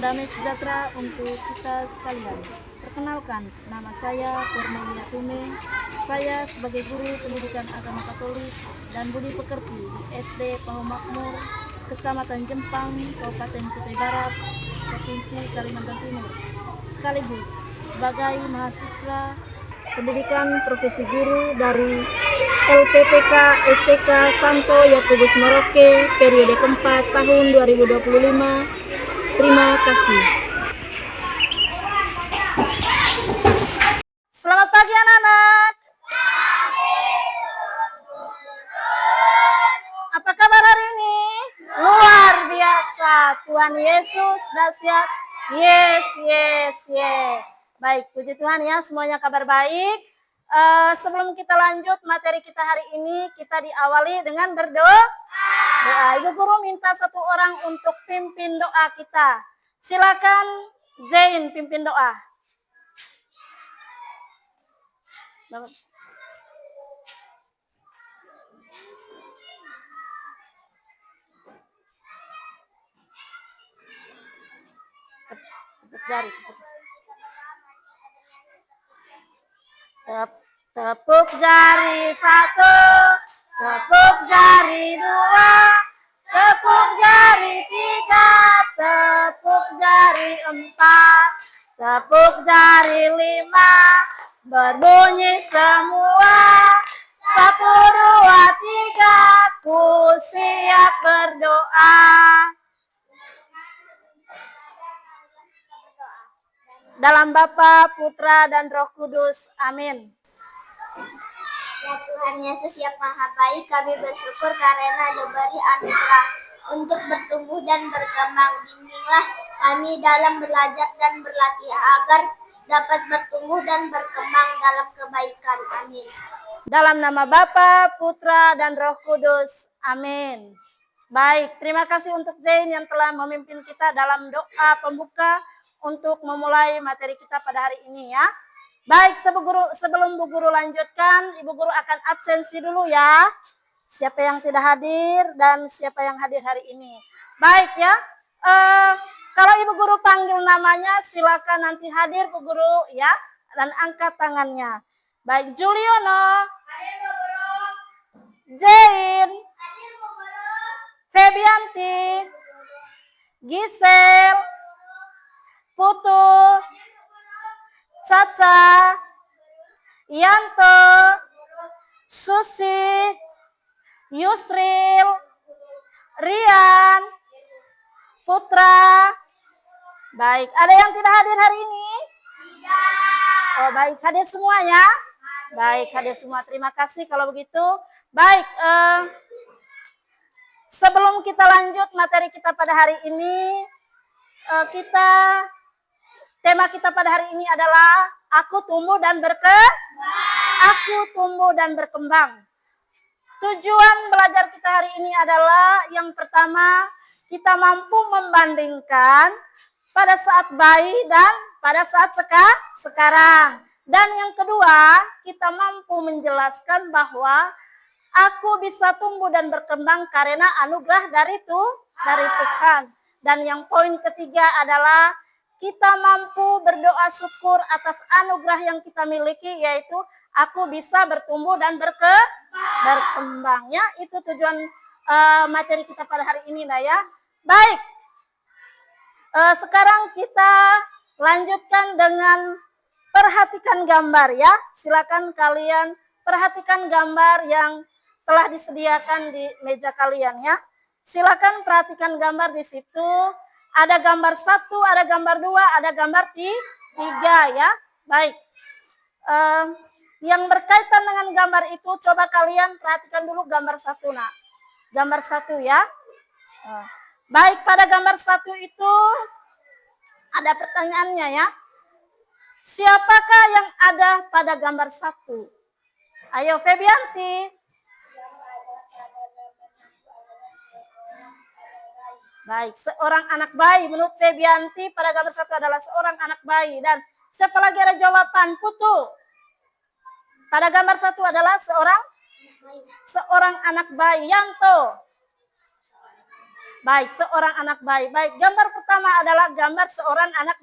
damai sejahtera untuk kita sekalian. Perkenalkan, nama saya Cornelia Tume. Saya sebagai guru pendidikan agama Katolik dan budi pekerti di SD Paho Makmur, Kecamatan Jempang, Kabupaten Kutai Barat, Provinsi Kalimantan Timur. Sekaligus sebagai mahasiswa pendidikan profesi guru dari LPTK STK Santo Yakobus Merauke periode keempat tahun 2025. Terima kasih. Selamat pagi anak-anak. Apa kabar hari ini? Luar biasa. Tuhan Yesus dahsyat. Yes. Baik, puji Tuhan ya, semuanya kabar baik. Sebelum kita lanjut materi kita hari ini, kita diawali dengan berdoa. Ibu guru minta satu orang untuk pimpin doa kita. Silakan Jane pimpin doa. Tepuk jari satu, tepuk jari dua, tepuk jari tiga, tepuk jari empat, tepuk jari lima, berbunyi semua. 1, 2, 3, ku siap berdoa. Dalam Bapa, Putra, dan Roh Kudus. Amin. Ya Tuhan Yesus yang Maha Baik, kami bersyukur karena diberi anugerah untuk bertumbuh dan berkembang. Bimbinglah kami dalam belajar dan berlatih agar dapat bertumbuh dan berkembang dalam kebaikan. Amin. Dalam nama Bapa, Putra, dan Roh Kudus. Amin. Baik, terima kasih untuk Jane yang telah memimpin kita dalam doa pembuka untuk memulai materi kita pada hari ini ya. Baik, sebelum Bu Guru lanjutkan, Ibu Guru akan absensi dulu ya. Siapa yang tidak hadir dan siapa yang hadir hari ini. Baik ya, kalau Ibu Guru panggil namanya silakan nanti hadir Bu Guru ya. Dan angkat tangannya. Baik, Juliono. Hadir Bu Guru. Jane. Hadir Bu Guru. Febianti. Gisel. Putu. Caca, Yanto, Susi, Yusril, Rian, Putra. Baik, ada yang tidak hadir hari ini? Tidak. Oh baik, hadir semua ya? Baik, hadir semua. Terima kasih kalau begitu. Baik, sebelum kita lanjut materi kita pada hari ini, tema kita pada hari ini adalah Aku tumbuh dan berkembang. Tujuan belajar kita hari ini adalah yang pertama, kita mampu membandingkan pada saat bayi dan pada saat sekarang. Dan yang kedua, kita mampu menjelaskan bahwa aku bisa tumbuh dan berkembang karena anugerah dari Tuhan. Dan yang poin ketiga adalah kita mampu berdoa syukur atas anugerah yang kita miliki, yaitu aku bisa bertumbuh dan berkembang. Ya, itu tujuan materi kita pada hari ini nah ya. Baik, sekarang kita lanjutkan dengan perhatikan gambar ya. Silakan kalian perhatikan gambar yang telah disediakan di meja kalian ya. Silakan perhatikan gambar di situ. Ada gambar 1, ada gambar 2, ada gambar 3 ya. Baik. Yang berkaitan dengan gambar itu, coba kalian perhatikan dulu gambar 1 nak. Gambar 1 ya. Baik, pada gambar 1 itu ada pertanyaannya ya. Siapakah yang ada pada gambar 1? Ayo Febianti. Baik, seorang anak bayi. Menurut Febianti pada gambar 1 adalah seorang anak bayi. Dan siapa lagi ada jawaban? Putu. Pada gambar 1 adalah seorang anak bayi. Yanto. Baik, seorang anak bayi. Baik, gambar pertama adalah gambar seorang anak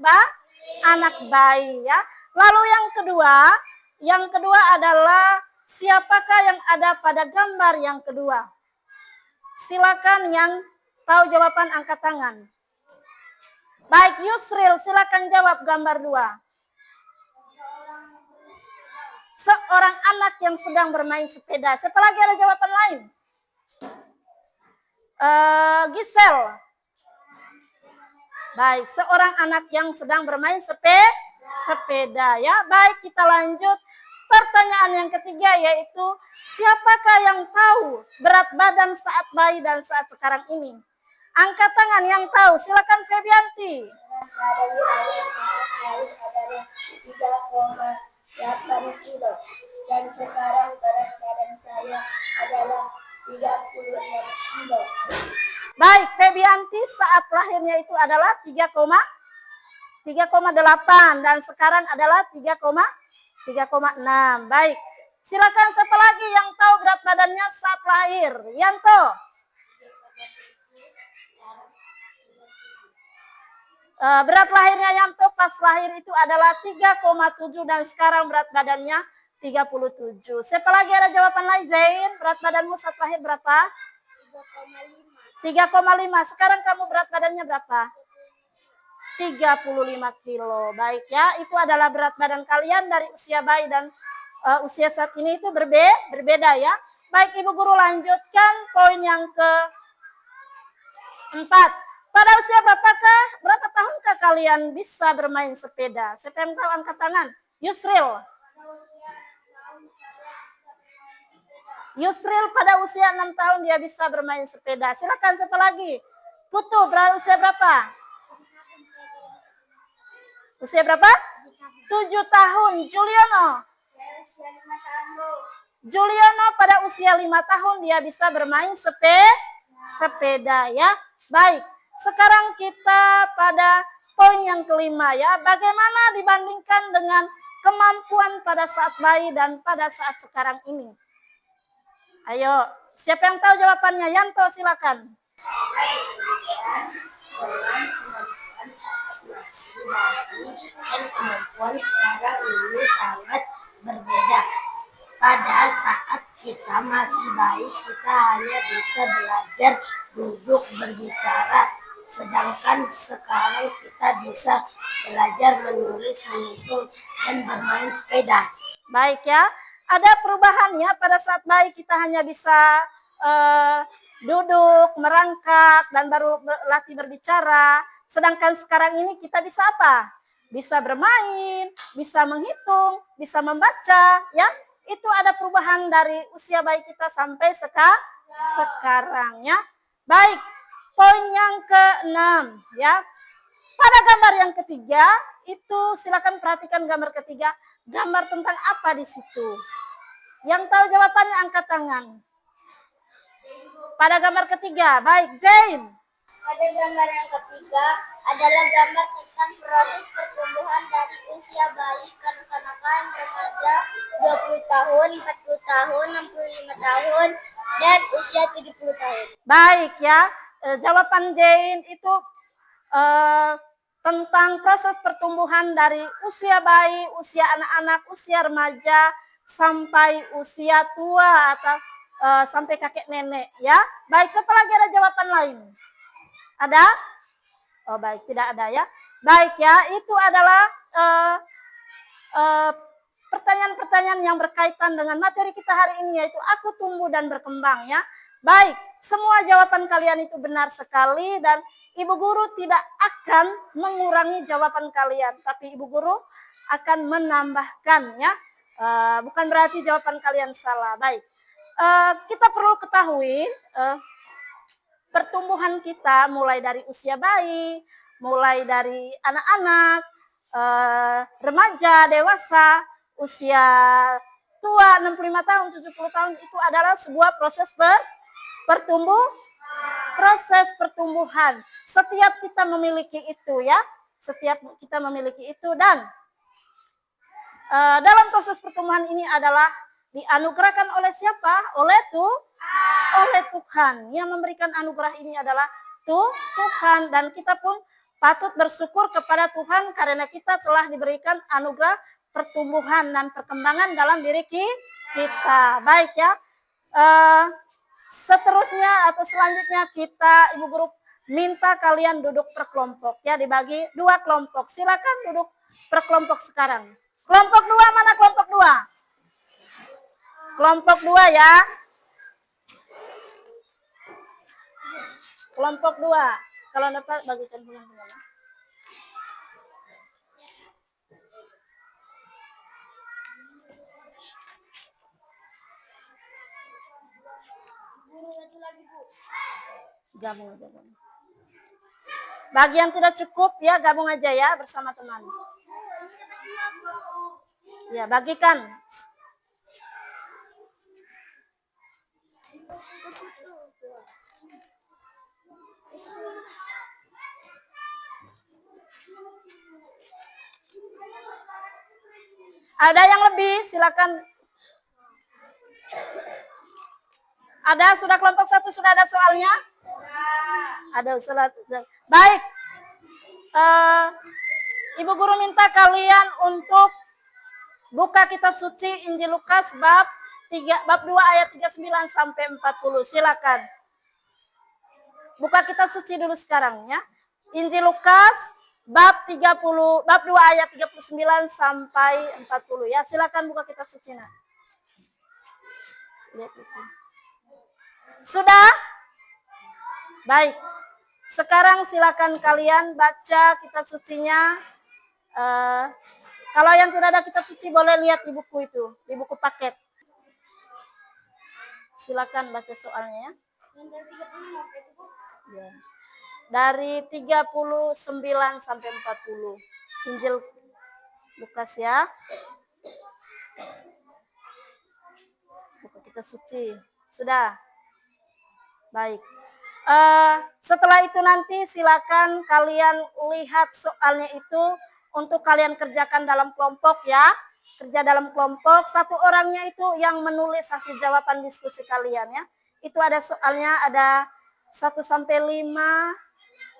bayi ya. Lalu yang kedua adalah siapakah yang ada pada gambar yang kedua? Silakan yang tahu jawaban angkat tangan. Baik, Yusril, silakan jawab gambar 2. Seorang anak yang sedang bermain sepeda. Siapa lagi ada jawaban lain? Gisel. Baik, seorang anak yang sedang bermain sepeda ya. Baik, kita lanjut. Pertanyaan yang ketiga yaitu siapakah yang tahu berat badan saat bayi dan saat sekarang ini? Angkat tangan yang tahu, silakan Febianti. Berat badan saya saat bayi adalah 3,8 kilo dan sekarang berat badan saya adalah 36 kilo. Baik, Febianti saat lahirnya itu adalah 3,8 dan sekarang adalah 3,6. Baik, silakan siapa lagi yang tahu berat badannya saat lahir? Yanto. Berat lahirnya Yanto pas lahir itu adalah 3,7 dan sekarang berat badannya 37. Siapa lagi ada jawaban lain? Zain, berat badanmu saat lahir berapa? 3,5. Sekarang kamu berat badannya berapa? 35 kilo. Baik ya, itu adalah berat badan kalian dari usia bayi dan usia saat ini itu berbeda ya. Baik, Ibu Guru lanjutkan poin yang keempat. Pada usia berapa tahunkah kalian bisa bermain sepeda? Siapa yang tahu angkat tangan? Yusril. Yusril pada usia 6 tahun dia bisa bermain sepeda. Silakan siapa lagi? Putu, usia berapa? Usia berapa? 7 tahun. Juliono. Juliono pada usia 5 tahun dia bisa bermain sepeda ya. Baik, sekarang kita pada poin yang kelima ya. Bagaimana dibandingkan dengan kemampuan pada saat bayi dan pada saat sekarang ini? Ayo, siapa yang tahu jawabannya? Yanto, silakan. Dan kemampuan sekarang ini sangat berbeda. Pada saat kita masih bayi, kita hanya bisa belajar duduk berbicara. Sedangkan sekarang kita bisa belajar menulis, menghitung, dan bermain sepeda. Baik ya, ada perubahan ya. Pada saat bayi kita hanya bisa duduk, merangkak, dan baru latih berbicara. Sedangkan sekarang ini kita bisa apa? Bisa bermain, bisa menghitung, bisa membaca, ya. Itu ada perubahan dari usia bayi kita sampai sekarang, ya. Baik, poin yang ke-6, ya. Pada gambar yang ketiga, itu silakan perhatikan gambar ketiga. Gambar tentang apa di situ? Yang tahu jawabannya angkat tangan. Pada gambar ketiga, baik, Jane. Pada gambar yang ketiga adalah gambar tentang proses pertumbuhan dari usia bayi, kanak-kanakan, remaja, 20 tahun, 40 tahun, 65 tahun, dan usia 70 tahun. Baik ya, jawaban Jane itu tentang proses pertumbuhan dari usia bayi, usia anak-anak, usia remaja, sampai usia tua atau sampai kakek nenek ya. Baik, siapa lagi ada jawaban lain? Ada? Oh baik, tidak ada ya. Baik ya, itu adalah pertanyaan-pertanyaan yang berkaitan dengan materi kita hari ini, yaitu aku tumbuh dan berkembang ya. Baik, semua jawaban kalian itu benar sekali dan Ibu Guru tidak akan mengurangi jawaban kalian, tapi Ibu Guru akan menambahkan ya. Bukan berarti jawaban kalian salah. Baik, kita perlu ketahui pertumbuhan kita mulai dari usia bayi, mulai dari anak-anak, remaja, dewasa, usia tua 65 tahun, 70 tahun itu adalah sebuah proses proses pertumbuhan. Setiap kita memiliki itu ya, setiap kita memiliki itu dan dalam proses pertumbuhan ini adalah dianugerahkan oleh siapa? Oleh Tuhan. Yang memberikan anugerah ini adalah Tuhan, dan kita pun patut bersyukur kepada Tuhan karena kita telah diberikan anugerah pertumbuhan dan perkembangan dalam diri kita. Baik ya. Seterusnya atau selanjutnya kita Ibu Guru minta kalian duduk per kelompok ya, dibagi 2 kelompok. Silakan duduk per kelompok sekarang. Kelompok 2 mana kelompok 2? Kelompok 2 ya. Kelompok 2. Kalau dapat bagikan pulang-pulang. Gabung aja. Bagi yang tidak cukup ya gabung aja ya bersama teman. Ya, bagikan. Ada yang lebih, silakan. Ada, sudah kelompok 1 sudah ada soalnya? Ada, sudah. Baik. Ibu Guru minta kalian untuk buka kitab suci Injil Lukas bab 2 ayat 39 sampai 40. Silakan. Buka kitab suci dulu sekarang ya. Injil Lukas bab 2 ayat 39 sampai 40 ya. Silakan buka kitab suci nah. Lihat di sini. Sudah? Baik. Sekarang silakan kalian baca kitab sucinya. Kalau yang tidak ada kitab suci boleh lihat di buku itu, di buku paket. Silakan baca soalnya ya. Ya. Dari 39 sampai 40. Injil Lukas ya. Buku kitab suci. Sudah. Baik. Setelah itu nanti silakan kalian lihat soalnya itu untuk kalian kerjakan dalam kelompok ya. Kerja dalam kelompok, 1 orangnya itu yang menulis hasil jawaban diskusi kalian ya. Itu ada soalnya, ada 1 sampai 5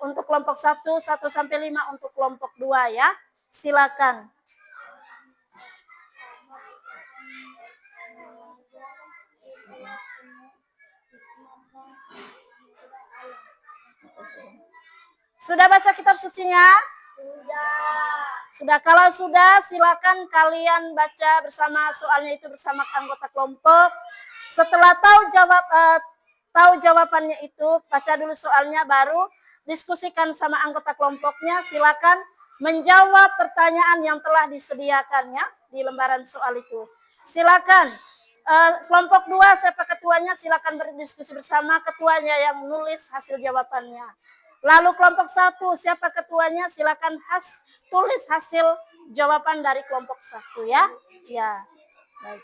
untuk kelompok 1, 1 sampai 5 untuk kelompok 2 ya. Silakan. Sudah baca kitab sucinya? Sudah. Kalau sudah, silakan kalian baca bersama soalnya itu bersama anggota kelompok. Setelah tahu jawabannya itu, baca dulu soalnya baru diskusikan sama anggota kelompoknya. Silakan menjawab pertanyaan yang telah disediakannya di lembaran soal itu. Silakan. Kelompok 2 siapa ketuanya, silakan berdiskusi bersama ketuanya yang menulis hasil jawabannya. Lalu kelompok 1 siapa ketuanya, silakan tulis hasil jawaban dari kelompok 1 ya. Ya. Baik.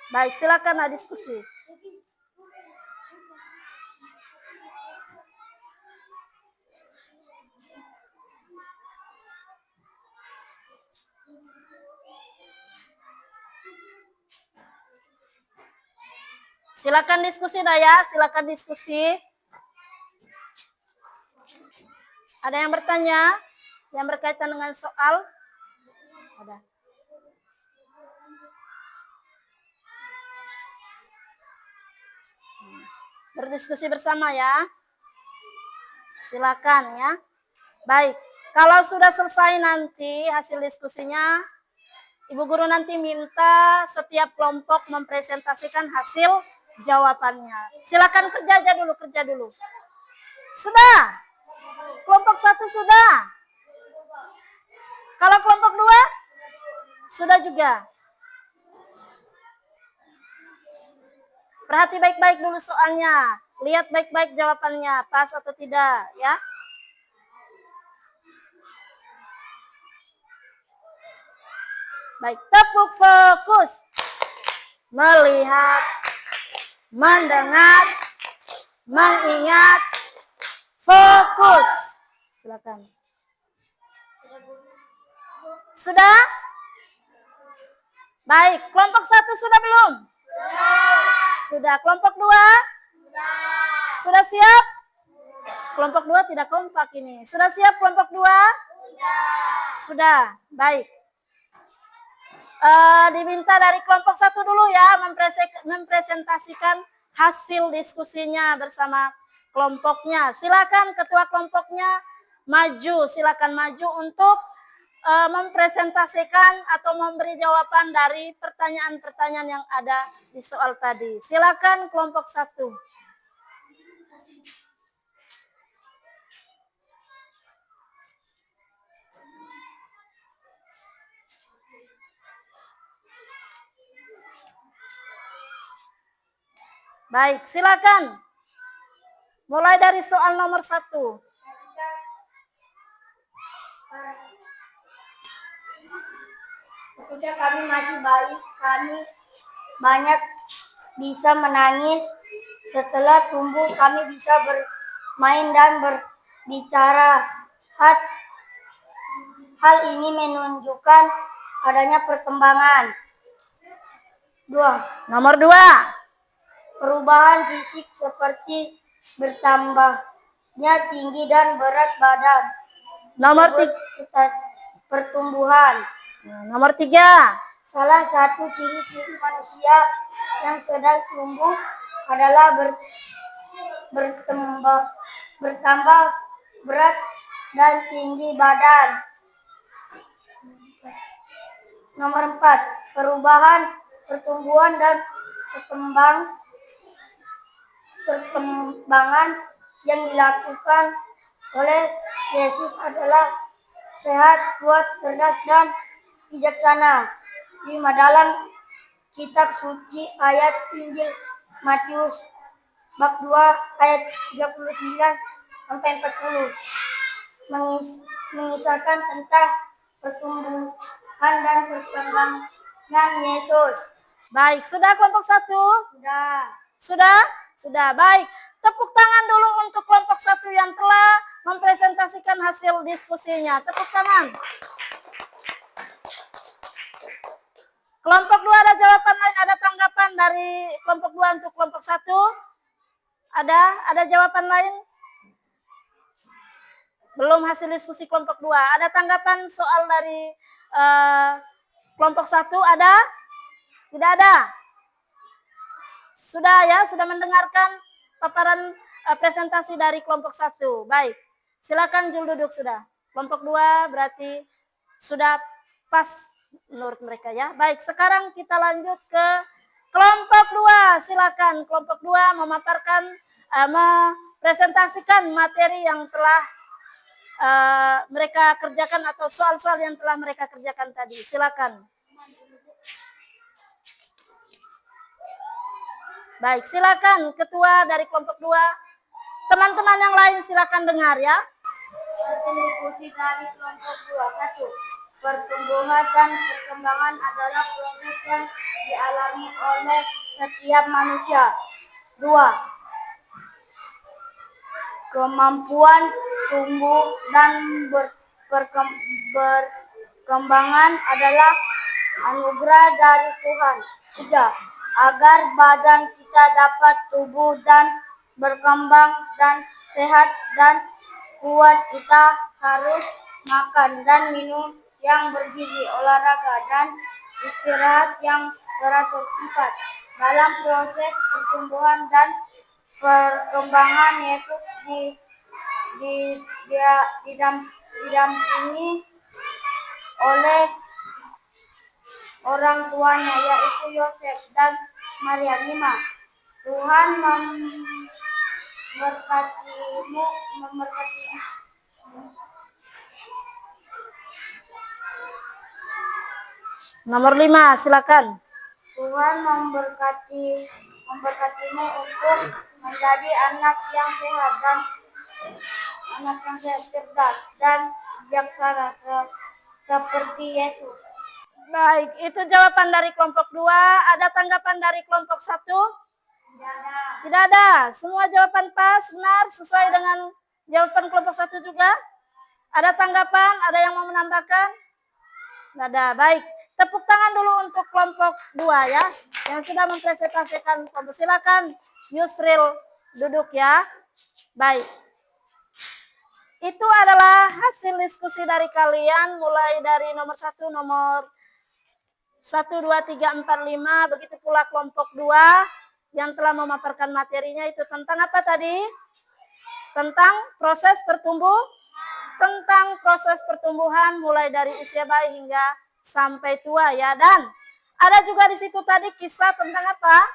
Baik, silakan diskusi. Silakan diskusi dah ya, silakan diskusi. Ada yang bertanya yang berkaitan dengan soal? Ada. Berdiskusi bersama ya. Silakan ya. Baik, kalau sudah selesai nanti hasil diskusinya, Ibu Guru nanti minta setiap kelompok mempresentasikan hasil jawabannya. Silakan kerja dulu. Sudah? Kelompok 1 sudah? Kalau kelompok 2? Sudah juga. Perhati baik-baik dulu soalnya. Lihat baik-baik jawabannya, pas atau tidak ya. Baik, tepuk fokus. Melihat, mendengar, mengingat, fokus. Silakan. Sudah? Baik, kelompok 1 sudah belum? Sudah. Kelompok 2? Sudah siap? Kelompok 2 tidak kompak ini. Sudah siap kelompok 2? Sudah. Baik. Diminta dari kelompok 1 dulu ya mempresentasikan hasil diskusinya bersama kelompoknya. Silakan ketua kelompoknya maju, silakan maju untuk mempresentasikan atau memberi jawaban dari pertanyaan-pertanyaan yang ada di soal tadi. Silakan kelompok 1. Baik, silakan. Mulai dari soal nomor 1. Ketika kami masih bayi, kami banyak bisa menangis. Setelah tumbuh, kami bisa bermain dan berbicara. Hal ini menunjukkan adanya perkembangan. 2. Nomor 2. Perubahan fisik seperti bertambahnya tinggi dan berat badan. Nomor Disebut pertumbuhan. Nomor 3. Salah satu ciri-ciri manusia yang sedang tumbuh adalah bertambah berat dan tinggi badan. Nomor 4. Perubahan pertumbuhan dan perkembangan yang dilakukan oleh Yesus adalah sehat, kuat, cerdas, dan bijaksana. 5. Dalam kitab suci ayat Injil Matius bab 2 ayat 39-40 mengisahkan tentang pertumbuhan dan perkembangan Yesus. Baik, sudah kelompok 1? Sudah. Sudah? Sudah, baik. Tepuk tangan dulu untuk kelompok 1 yang telah mempresentasikan hasil diskusinya. Tepuk tangan. Kelompok 2 ada jawaban lain, ada tanggapan dari kelompok 2 untuk kelompok 1? Ada jawaban lain? Belum hasil diskusi kelompok 2. Ada tanggapan soal dari kelompok 1? Ada? Tidak ada? Sudah ya, sudah mendengarkan paparan presentasi dari kelompok 1. Baik, silakan Jul duduk sudah. Kelompok 2 berarti sudah pas menurut mereka ya. Baik, sekarang kita lanjut ke kelompok 2. Silakan kelompok 2 memaparkan, mempresentasikan materi yang telah mereka kerjakan atau soal-soal yang telah mereka kerjakan tadi. Silakan. Baik, silakan ketua dari kelompok 2. Teman-teman yang lain silakan dengar ya. Diskusi dari kelompok 2. 1. Pertumbuhan dan perkembangan adalah proses yang dialami oleh setiap manusia. 2. Kemampuan tumbuh dan berkembangan adalah anugerah dari Tuhan. 3. Agar badan kita dapat tumbuh dan berkembang dan sehat dan kuat, kita harus makan dan minum yang bergizi, olahraga, dan istirahat yang teratur. 4. Dalam proses pertumbuhan dan perkembangan, Yesus didampingi oleh orang tuanya, yaitu Yosef dan Maria. 5. Tuhan memberkatimu. Nomor 5, silakan. Tuhan memberkatimu untuk menjadi anak yang sehat, cerdas, dan bijaksana seperti Yesus. Baik, itu jawaban dari kelompok 2. Ada tanggapan dari kelompok 1? Tidak ada. Semua jawaban pas, benar, sesuai dengan jawaban kelompok 1 juga. Ada tanggapan? Ada yang mau menambahkan? Tidak ada. Baik, Tepuk tangan dulu untuk kelompok 2 ya, yang sudah mempresentasikan kelompok. Silakan Yusril duduk ya. Baik. Itu adalah hasil diskusi dari kalian, mulai dari nomor 1, nomor 1, 2, 3, 4, 5, begitu pula kelompok 2 yang telah memaparkan materinya. Itu tentang apa tadi? Tentang proses pertumbuhan mulai dari usia bayi hingga sampai tua ya. Dan ada juga di situ tadi kisah tentang apa?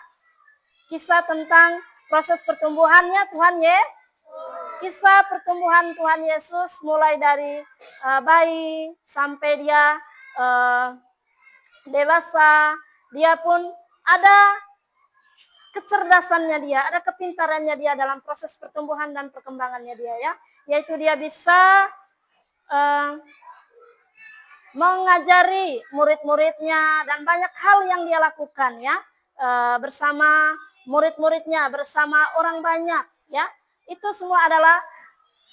Kisah tentang proses pertumbuhannya Tuhan Kisah pertumbuhan Tuhan Yesus mulai dari bayi sampai dia dewasa. Dia pun ada kecerdasannya dia, ada kepintarannya dia dalam proses pertumbuhan dan perkembangannya dia ya. Yaitu dia bisa mengajari murid-muridnya dan banyak hal yang dia lakukan ya, bersama murid-muridnya, bersama orang banyak ya. Itu semua adalah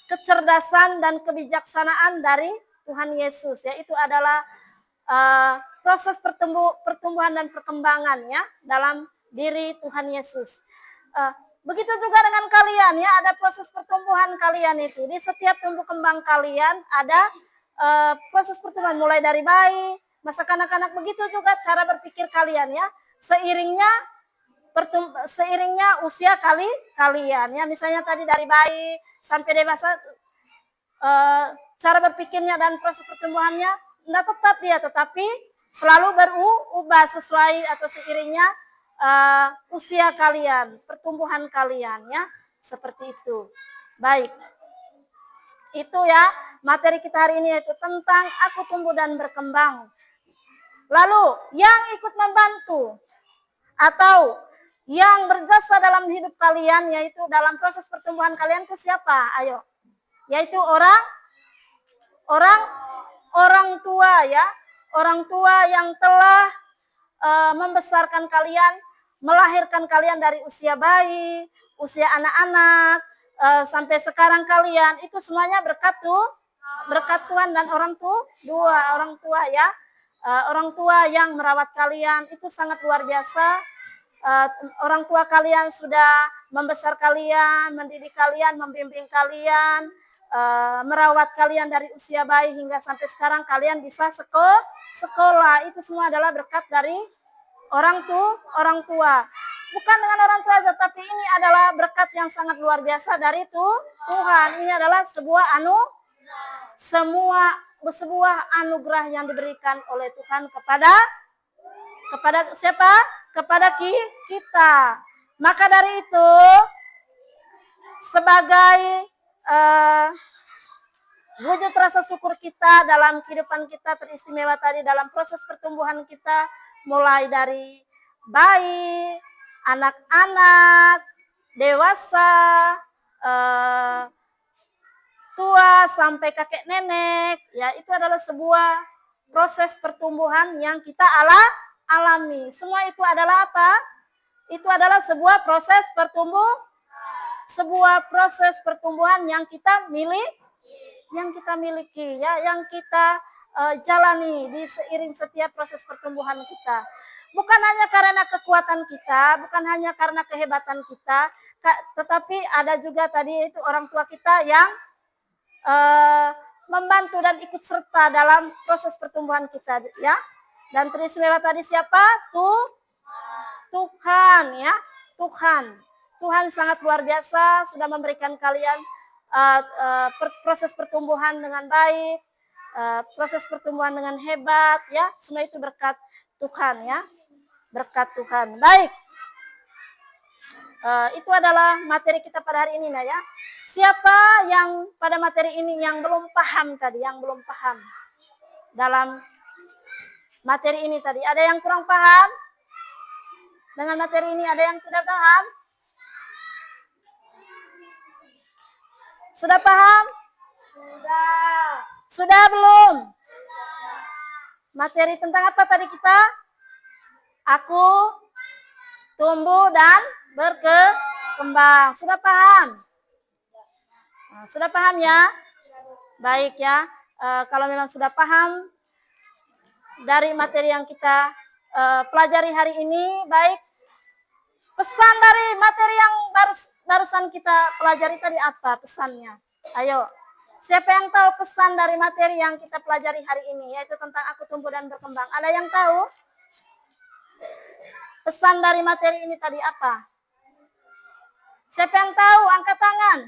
kecerdasan dan kebijaksanaan dari Tuhan Yesus ya. Itu adalah proses pertumbuhan dan perkembangan ya dalam diri Tuhan Yesus. Begitu juga dengan kalian ya, ada proses pertumbuhan kalian itu. Di setiap tumbuh kembang kalian ada proses pertumbuhan mulai dari bayi, masa kanak-kanak, begitu juga cara berpikir kalian ya. Seiringnya usia kalian ya, misalnya tadi dari bayi sampai dewasa, cara berpikirnya dan proses pertumbuhannya tidak tetap dia, tetapi selalu berubah sesuai atau seiringnya usia kalian, pertumbuhan kalian ya, seperti itu. Baik, itu ya materi kita hari ini, yaitu tentang aku tumbuh dan berkembang. Lalu yang ikut membantu atau yang berjasa dalam hidup kalian, yaitu dalam proses pertumbuhan kalian, itu siapa? Ayo. Yaitu orang tua ya. Orang tua yang telah membesarkan kalian, melahirkan kalian dari usia bayi, usia anak-anak, sampai sekarang kalian, itu semuanya berkat Tuhan dan orang tua ya. Orang tua yang merawat kalian itu sangat luar biasa. Orang tua kalian sudah membesar kalian, mendidik kalian, membimbing kalian, merawat kalian dari usia bayi hingga sampai sekarang kalian bisa sekolah. Itu semua adalah berkat dari orang tua. Bukan dengan orang tua saja, tapi ini adalah berkat yang sangat luar biasa dari Tuhan. Ini adalah sebuah anugerah yang diberikan oleh Tuhan kepada siapa? Kepada kita. Maka dari itu, sebagai wujud rasa syukur kita dalam kehidupan kita teristimewa tadi, dalam proses pertumbuhan kita, mulai dari bayi, anak-anak, dewasa, tua, sampai kakek nenek, ya, itu adalah sebuah proses pertumbuhan yang kita alami. Semua itu adalah apa? Itu adalah sebuah proses pertumbuhan yang kita miliki ya, yang kita jalani di seiring setiap proses pertumbuhan kita. Bukan hanya karena kekuatan kita, bukan hanya karena kehebatan kita, tetapi ada juga tadi itu orang tua kita yang membantu dan ikut serta dalam proses pertumbuhan kita ya. Dan teristimewa tadi siapa? Tuhan ya. Tuhan sangat luar biasa, sudah memberikan kalian proses pertumbuhan dengan baik, proses pertumbuhan dengan hebat ya. Semua itu berkat Tuhan ya. Berkat Tuhan. Baik. Itu adalah materi kita pada hari ini nah ya. Siapa yang pada materi ini yang belum paham tadi, yang belum paham dalam materi ini tadi? Ada yang kurang paham dengan materi ini? Ada yang tidak paham? Sudah paham? Sudah belum? Materi tentang apa tadi kita? Aku tumbuh dan berkembang. Sudah paham? Sudah paham ya? Baik ya. Kalau memang sudah paham, dari materi yang kita pelajari hari ini. Baik, pesan dari materi yang barusan kita pelajari tadi apa pesannya? Ayo, siapa yang tahu pesan dari materi yang kita pelajari hari ini, yaitu tentang aku tumbuh dan berkembang? Ada yang tahu? Pesan dari materi ini tadi apa? Siapa yang tahu? Angkat tangan.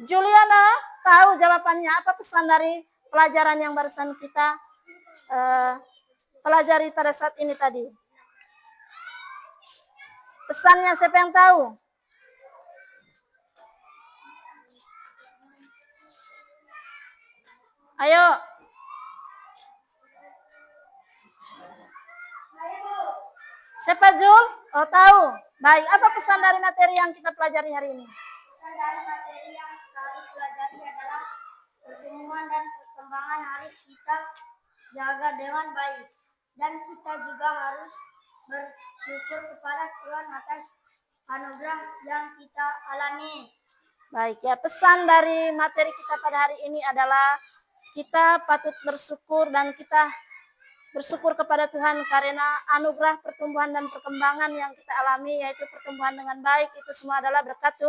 Juliana tahu jawabannya. Apa pesan dari pelajaran yang barusan kita pelajari pada saat ini tadi? Pesannya siapa yang tahu? Ayo. Siapa Jul? Oh tahu. Baik, apa pesan dari materi yang kita pelajari hari ini? Pesan dari materi yang kami pelajari adalah pertumbuhan dan perkembangan harus kita jaga dengan baik. Dan kita juga harus bersyukur kepada Tuhan atas anugerah yang kita alami. Baik ya, pesan dari materi kita pada hari ini adalah kita patut bersyukur dan kita bersyukur kepada Tuhan karena anugerah pertumbuhan dan perkembangan yang kita alami, yaitu pertumbuhan dengan baik, itu semua adalah berkat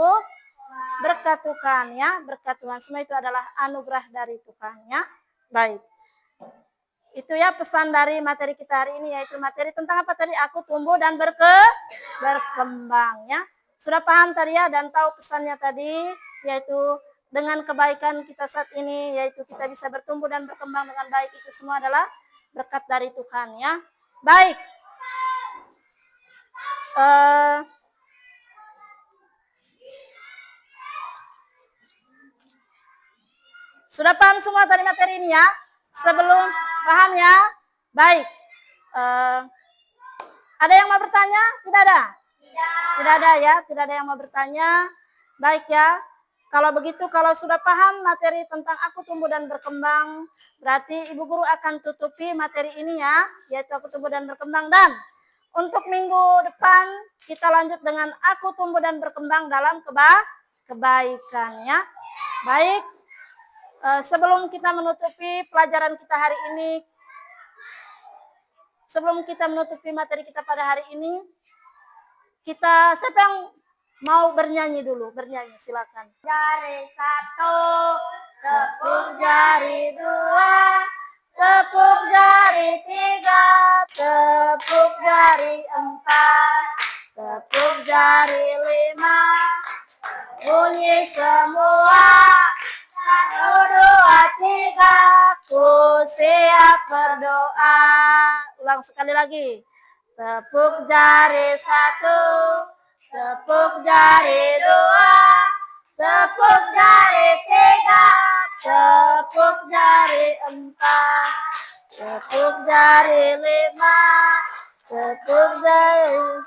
Tuhan ya, berkat Tuhan. Semua itu adalah anugerah dari Tuhan ya. Baik. Itu ya pesan dari materi kita hari ini, yaitu materi tentang apa tadi? Aku tumbuh dan berkembang ya. Sudah paham tadi ya dan tahu pesannya tadi, yaitu dengan kebaikan kita saat ini, yaitu kita bisa bertumbuh dan berkembang dengan baik, itu semua adalah berkat dari Tuhan ya. Baik. Sudah paham semua tadi materi ini ya? Sebelum paham ya? Baik. Ada yang mau bertanya? Tidak ada? Tidak ada ya? Tidak ada yang mau bertanya. Baik ya. Kalau begitu, kalau sudah paham materi tentang aku tumbuh dan berkembang, berarti Ibu Guru akan tutupi materi ini ya, yaitu aku tumbuh dan berkembang. Dan untuk minggu depan, kita lanjut dengan aku tumbuh dan berkembang dalam kebaikan ya. Baik, sebelum kita menutupi pelajaran kita hari ini, sebelum kita menutupi materi kita pada hari ini, kita, siapa yang mau bernyanyi dulu? Bernyanyi, silakan. Jari 1, Tepuk jari 2, tepuk jari 3, tepuk jari 4, tepuk jari 5, bunyi semua. 1, 2, 3, ku siap berdoa. Ulang sekali lagi. Tepuk jari 1, tepuk jari 2, tepuk jari 3, tepuk jari 4, tepuk jari 5, tepuk jari 1,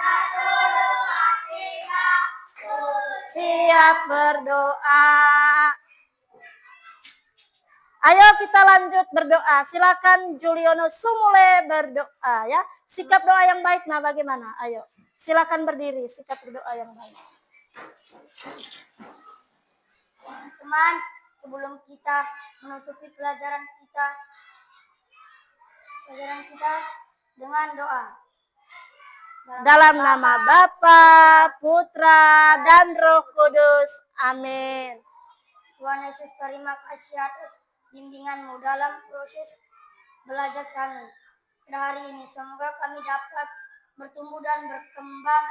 2, 3, siap berdoa. Ayo kita lanjut berdoa. Silakan Juliono Sumule berdoa ya. Sikap doa yang baik, nah bagaimana? Ayo. Silakan berdiri, sikap berdoa yang baik. teman, sebelum kita menutupi pelajaran kita dengan doa. Dalam nama Bapa, Putra, dan Roh Kudus. Amin. Tuhan Yesus, terima kasih atas bimbingan-Mu dalam proses belajar kami pada hari ini. Semoga kami dapat bertumbuh dan berkembang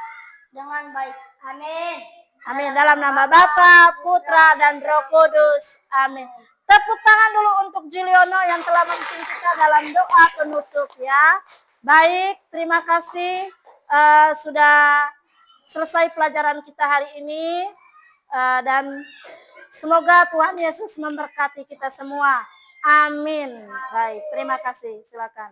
dengan baik. Amin. Amin. Dalam nama Bapa, Putra, dan Roh Kudus. Amin. Tepuk tangan dulu untuk Juliono yang telah memimpin kita dalam doa penutup ya. Baik, terima kasih sudah selesai pelajaran kita hari ini. Dan semoga Tuhan Yesus memberkati kita semua. Amin. Baik, terima kasih. Silakan.